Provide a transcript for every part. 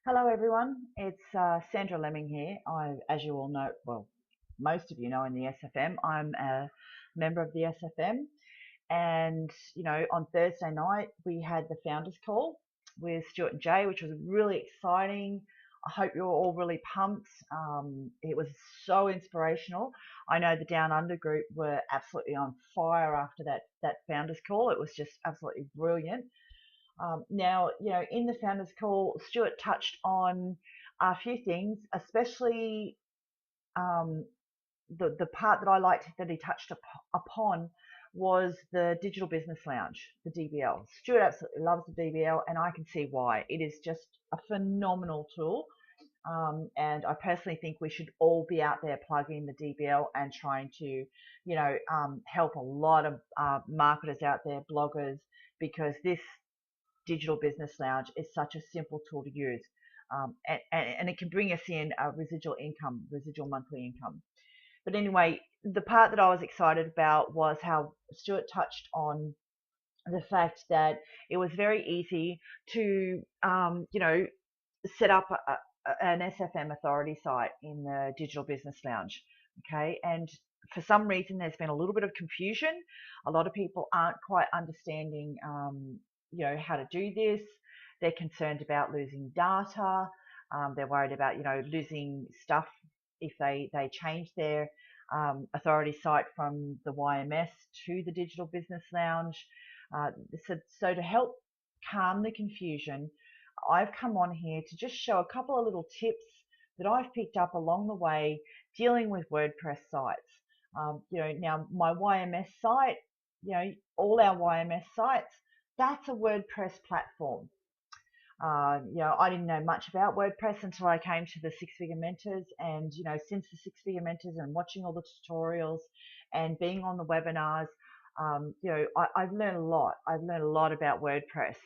Hello everyone, it's Sandra Lemming here. As you all know, well, most of you know in the SFM, I'm a member of the SFM. And, on Thursday night, we had the founders call with Stuart and Jay, which was really exciting. I hope you're all really pumped. It was so inspirational. I know the Down Under group were absolutely on fire after that founders call. It was just absolutely brilliant. Now, in the founders call, Stuart touched on a few things, especially um, the part that I liked that he touched upon was the Digital Business Lounge, the DBL. Stuart absolutely loves the DBL, and I can see why. It is just a phenomenal tool. And I personally think we should all be out there plugging the DBL and trying to, help a lot of marketers out there, bloggers, because this Digital Business Lounge is such a simple tool to use. And it can bring us in a residual monthly income. But anyway, the part that I was excited about was how Stuart touched on the fact that it was very easy to, set up an SFM authority site in the Digital Business Lounge. Okay, and for some reason, there's been a little bit of confusion. A lot of people aren't quite understanding, how to do this. They're concerned about losing data. They're worried about, losing stuff if they change their authority site from the YMS to the Digital Business Lounge. So to help calm the confusion, I've come on here to just show a couple of little tips that I've picked up along the way dealing with WordPress sites. Now my YMS site, all our YMS sites, that's a WordPress platform. I didn't know much about WordPress until I came to the Six Figure Mentors, and since the Six Figure Mentors and watching all the tutorials and being on the webinars, I've learned a lot. I've learned a lot about WordPress,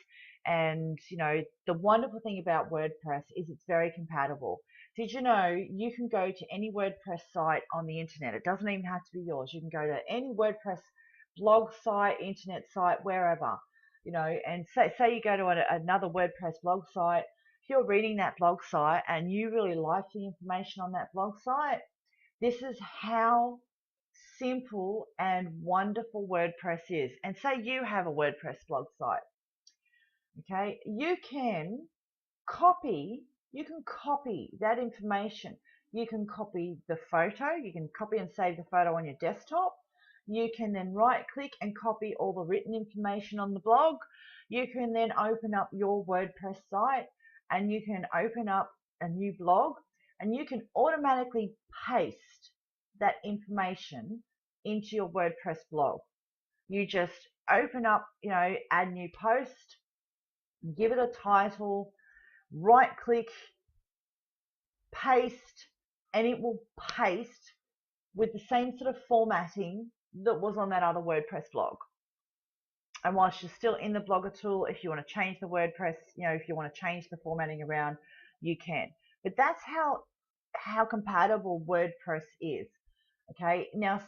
and the wonderful thing about WordPress is it's very compatible. Did you know you can go to any WordPress site on the internet? It doesn't even have to be yours. You can go to any WordPress blog site, internet site, wherever. And say you go to another WordPress blog site, if you're reading that blog site and you really like the information on that blog site, this is how simple and wonderful WordPress is. And say you have a WordPress blog site, okay, you can copy that information. You can copy the photo, you can copy and save the photo on your desktop. You can then right click and copy all the written information on the blog. You can then open up your WordPress site and you can open up a new blog and you can automatically paste that information into your WordPress blog. You just open up, add new post, give it a title, right click, paste, and it will paste with the same sort of formatting that was on that other WordPress blog. And whilst you're still in the blogger tool, if you want to change the WordPress, if you want to change the formatting around, you can. But that's how compatible WordPress is. Okay, now,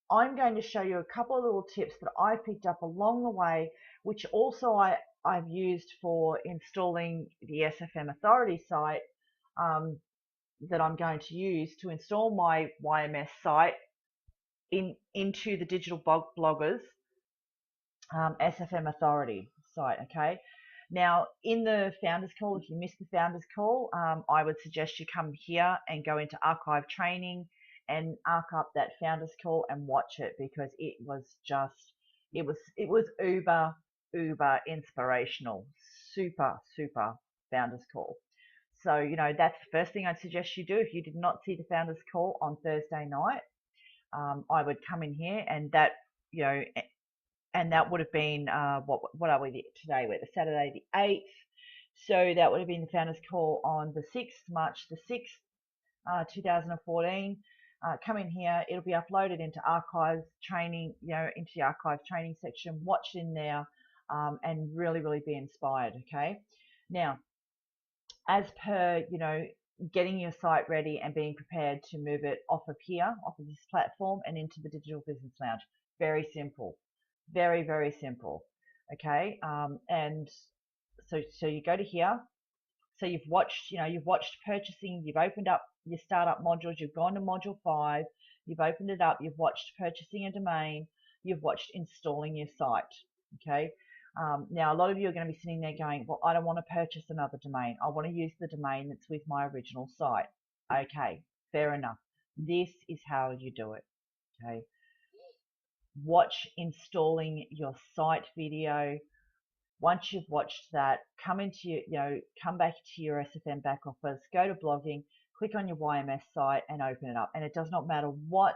I'm going to show you a couple of little tips that I picked up along the way, which also I've used for installing the SFM authority site that I'm going to use to install my YMS site into the Digital Bloggers SFM authority site. Okay, now in the founders call, if you missed the founders call, I would suggest you come here and go into archive training and arc up that founders call and watch it, because it was uber inspirational, super founders call. So that's the first thing I'd suggest you do. If you did not see the founders call on Thursday night, I would come in here, and that and that would have been what are we today? We're the Saturday the 8th, so that would have been the founders call on the 6th, March the 6th, 2014. Come in here, it'll be uploaded into archives training, into the archive training section. Watch in there, and really be inspired. Okay, now as per getting your site ready and being prepared to move it off of here, off of this platform, and into the Digital Business Lounge. Very simple, very simple. Okay, and so you go to here, So you've watched, you've watched purchasing, you've opened up your startup modules, you've gone to module 5, you've opened it up, you've watched purchasing a domain, you've watched installing your site. Okay. Now, a lot of you are going to be sitting there going, well, I don't want to purchase another domain. I want to use the domain that's with my original site. Okay, fair enough. This is how you do it. Okay. Watch installing your site video. Once you've watched that, come back to your SFM back office, go to blogging, click on your YMS site and open it up. And it does not matter what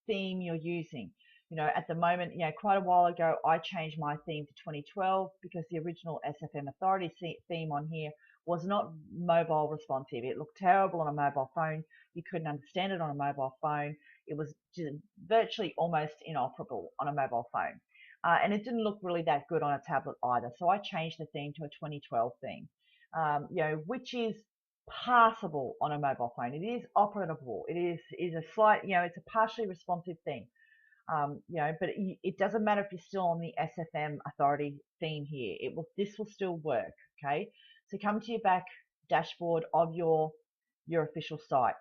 theme you're using. At the moment, quite a while ago, I changed my theme to 2012 because the original SFM Authority theme on here was not mobile responsive. It looked terrible on a mobile phone. You couldn't understand it on a mobile phone. It was just virtually almost inoperable on a mobile phone. And it didn't look really that good on a tablet either. So I changed the theme to a 2012 theme, which is passable on a mobile phone. It is operable. It is a slight, it's a partially responsive theme. But it doesn't matter if you're still on the SFM Authority theme here. This will still work. Okay. So come to your back dashboard of your official site.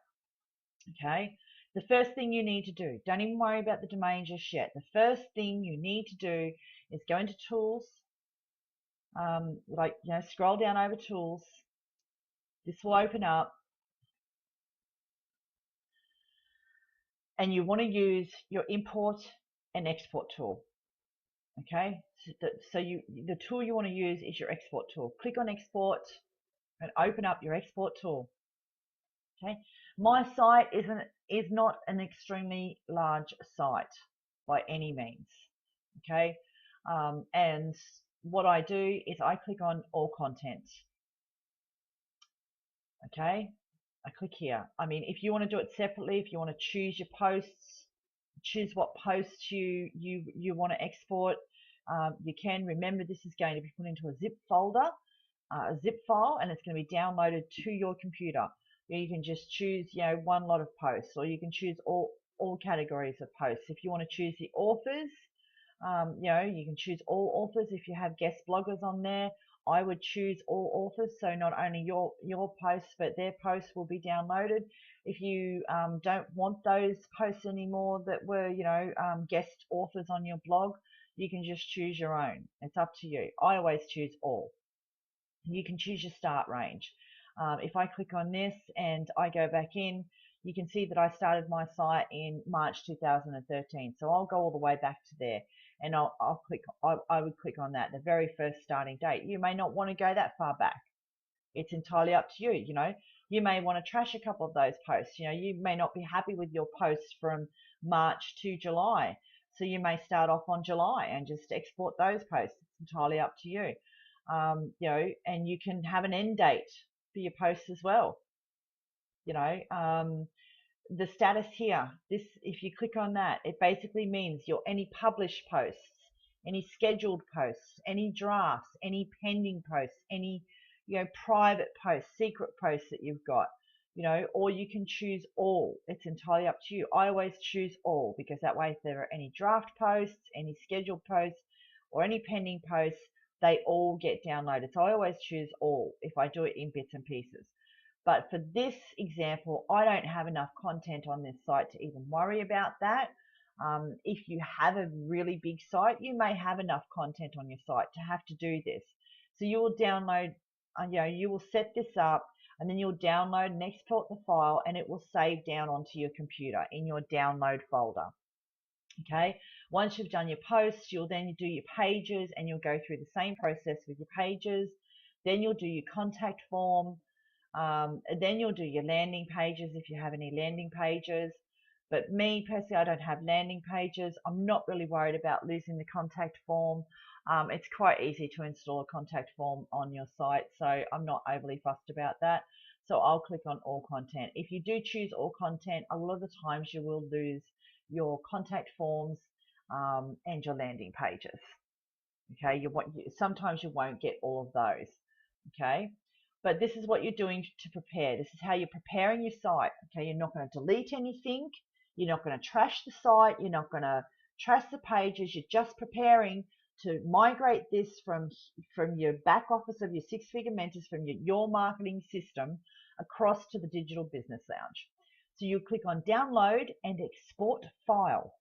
Okay. The first thing you need to do, don't even worry about the domain just yet. The first thing you need to do is go into Tools, scroll down over Tools. This will open up, and you want to use your Import and Export tool. Okay, so the tool you want to use is your Export tool. Click on Export and open up your Export tool. Okay, my site is not an extremely large site by any means. Okay, and what I do is I click on All Content. Okay, I click here. I mean, if you want to do it separately, if you want to choose your posts, choose what posts you want to export, you can. Remember, this is going to be put into a zip folder, a zip file, and it's going to be downloaded to your computer. You can just choose, one lot of posts, or you can choose all categories of posts. If you want to choose the authors, you can choose all authors. If you have guest bloggers on there, I would choose all authors, so not only your posts, but their posts will be downloaded. If you don't want those posts anymore that were, guest authors on your blog, you can just choose your own. It's up to you. I always choose all. You can choose your start range. If I click on this and I go back in, you can see that I started my site in March 2013. So I'll go all the way back to there, and I would click on that, the very first starting date. You may not want to go that far back. It's entirely up to you. You may want to trash a couple of those posts. You may not be happy with your posts from March to July. So you may start off on July and just export those posts. It's entirely up to you. And you can have an end date for your posts as well. The status here, if you click on that, it basically means your any published posts, any scheduled posts, any drafts, any pending posts, any private posts, secret posts that you've got, or you can choose all. It's entirely up to you. I always choose all, because that way if there are any draft posts, any scheduled posts, or any pending posts, they all get downloaded. So I always choose all if I do it in bits and pieces. But for this example, I don't have enough content on this site to even worry about that. If you have a really big site, you may have enough content on your site to have to do this. So you will download, you will set this up, and then you'll download and export the file, and it will save down onto your computer in your download folder. Okay, once you've done your posts, you'll then do your pages, and you'll go through the same process with your pages. Then you'll do your contact form. Then you'll do your landing pages if you have any landing pages. But me personally, I don't have landing pages. I'm not really worried about losing the contact form. It's quite easy to install a contact form on your site, so I'm not overly fussed about that. So I'll click on all content. If you do choose all content, a lot of the times you will lose your contact forms and your landing pages. Okay, sometimes you won't get all of those. Okay, but this is what you're doing to prepare. This is how you're preparing your site. Okay, you're not going to delete anything. You're not going to trash the site. You're not going to trash the pages. You're just preparing to migrate this from your back office of your six-figure mentors, from your marketing system across to the Digital Business Lounge. So you click on download and export file.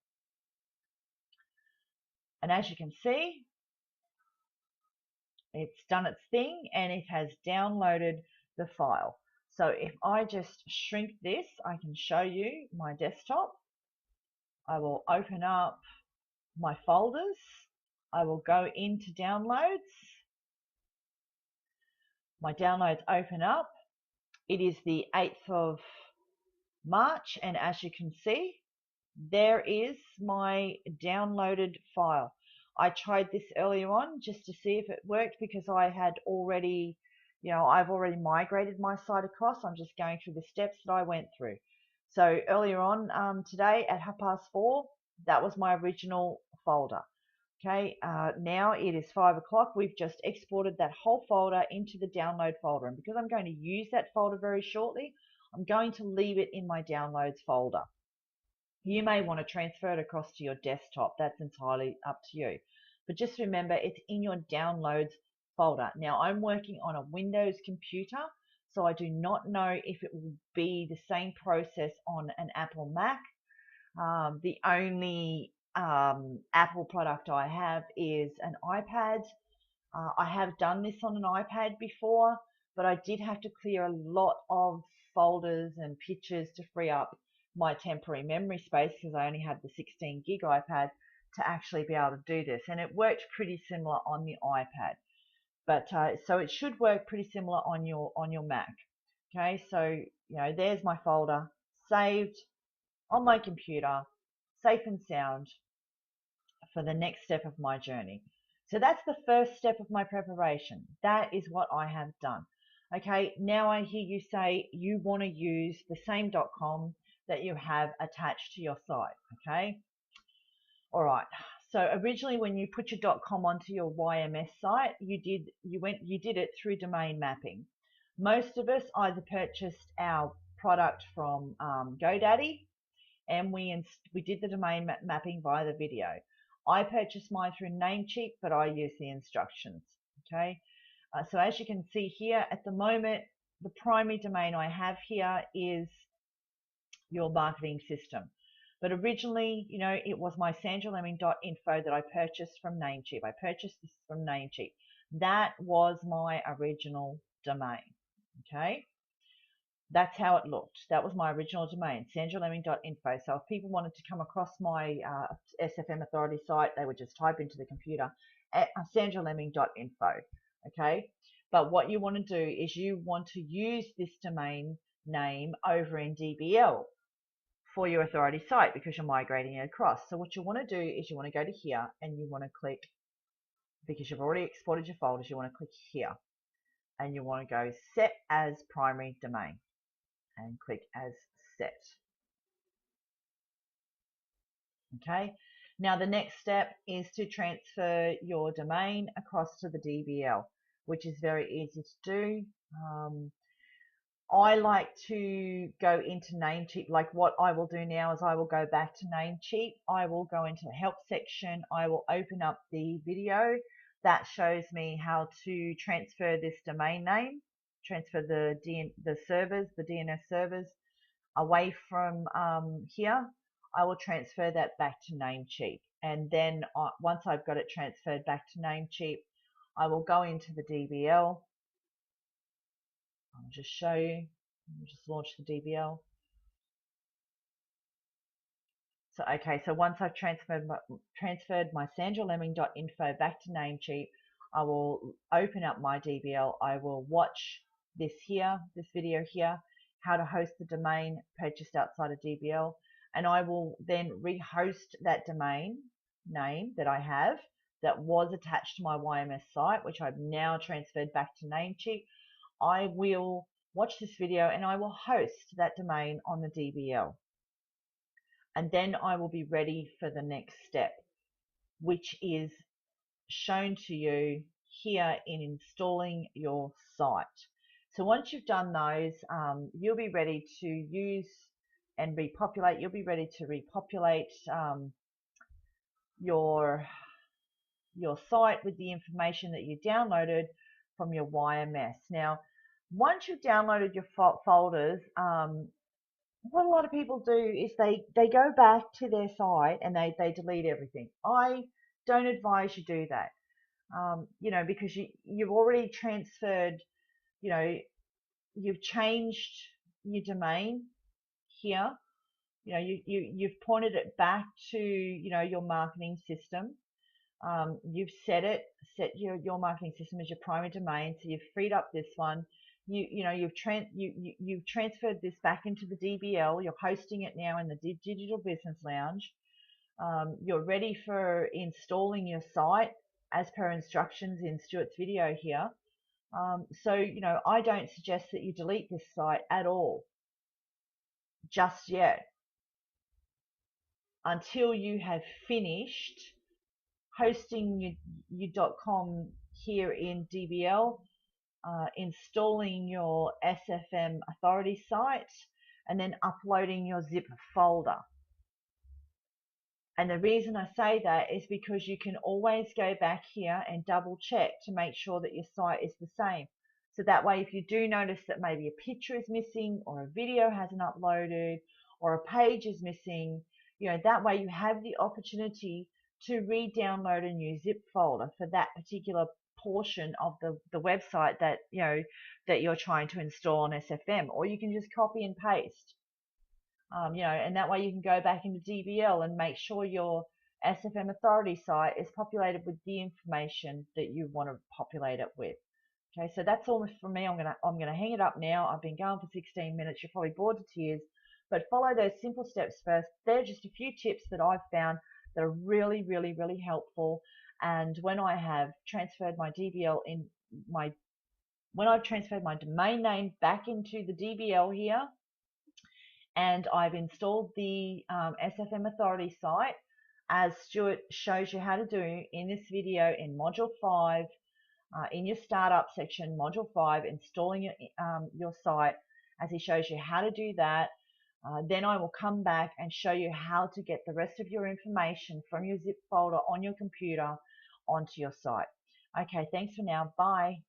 And as you can see, it's done its thing and it has downloaded the file. So if I just shrink this, I can show you my desktop. I will open up my folders. I will go into downloads. My downloads open up. It is the 8th of March, and as you can see, there is my downloaded file. I tried this earlier on just to see if it worked because I had already, I've already migrated my site across. I'm just going through the steps that I went through. So earlier on today at 4:30, that was my original folder. Okay, now it is 5 o'clock. We've just exported that whole folder into the download folder. And because I'm going to use that folder very shortly, I'm going to leave it in my downloads folder. You may want to transfer it across to your desktop. That's entirely up to you. But just remember, it's in your downloads folder. Now, I'm working on a Windows computer, so I do not know if it will be the same process on an Apple Mac. The only Apple product I have is an iPad. I have done this on an iPad before, but I did have to clear a lot of folders and pictures to free up my temporary memory space because I only had the 16 gig iPad to actually be able to do this, and it worked pretty similar on the iPad. But so it should work pretty similar on your Mac. Okay, so there's my folder saved on my computer, safe and sound for the next step of my journey. So that's the first step of my preparation. That is what I have done. Okay, now I hear you say you want to use the same .com that you have attached to your site. Okay, all right. So originally, when you put your .com onto your YMS site, you did it through domain mapping. Most of us either purchased our product from GoDaddy, and we did the domain mapping via the video. I purchased mine through Namecheap, but I use the instructions. Okay, so as you can see here, at the moment, the primary domain I have here is your marketing system. But originally, it was my sandralemming.info that I purchased from Namecheap. I purchased this from Namecheap. That was my original domain. Okay, that's how it looked. That was my original domain, sandralemming.info. So if people wanted to come across my SFM authority site, they would just type into the computer sandralemming.info. Okay, but what you want to do is you want to use this domain name over in DBL for your authority site because you're migrating it across. So what you want to do is you want to go to here and you want to click, because you've already exported your folders, you want to click here and you want to go set as primary domain and click as set. Okay, now the next step is to transfer your domain across to the DBL, which is very easy to do. I like to go into Namecheap. Like what I will do now is I will go back to Namecheap. I will go into the help section. I will open up the video that shows me how to transfer this domain name, transfer the servers, the DNS servers away from here. I will transfer that back to Namecheap. And then once I've got it transferred back to Namecheap, I will go into the DBL. I'll just show you. I'll just launch the DBL. So okay, so once I've transferred my sandralemming.info back to Namecheap, I will open up my DBL. I will watch this video here, how to host the domain purchased outside of DBL, and I will then rehost that domain name that I have that was attached to my YMS site, which I've now transferred back to Namecheap. I will watch this video and I will host that domain on the DBL. And then I will be ready for the next step, which is shown to you here in installing your site. So once you've done those, you'll be ready to use and repopulate. You'll be ready to repopulate your your site with the information that you downloaded from your YMS. Now, once you've downloaded your folders, what a lot of people do is they go back to their site and they delete everything. I don't advise you do that, because you've already transferred, you've changed your domain here. You've pointed it back to, your marketing system. You've set your marketing system as your primary domain, so you've freed up this one. You've transferred this back into the DBL. You're hosting it now in the Digital Business Lounge. You're ready for installing your site as per instructions in Stuart's video here. So I don't suggest that you delete this site at all just yet until you have finished hosting your .com here in DBL, installing your SFM authority site, and then uploading your zip folder. And the reason I say that is because you can always go back here and double check to make sure that your site is the same. So that way, if you do notice that maybe a picture is missing or a video hasn't uploaded or a page is missing, that way you have the opportunity to re-download a new zip folder for that particular portion of the website that that you're trying to install on SFM, or you can just copy and paste, and that way you can go back into DBL and make sure your SFM authority site is populated with the information that you want to populate it with. Okay, so that's all from me. I'm gonna hang it up now. I've been going for 16 minutes. You're probably bored to tears, but follow those simple steps first. They're just a few tips that I've found that are really, really, really helpful. And when I have transferred my DBL when I've transferred my domain name back into the DBL here, and I've installed the SFM authority site, as Stuart shows you how to do in this video in Module 5, in your startup section, Module 5, installing your site, as he shows you how to do that. Then I will come back and show you how to get the rest of your information from your zip folder on your computer onto your site. Okay, thanks for now. Bye.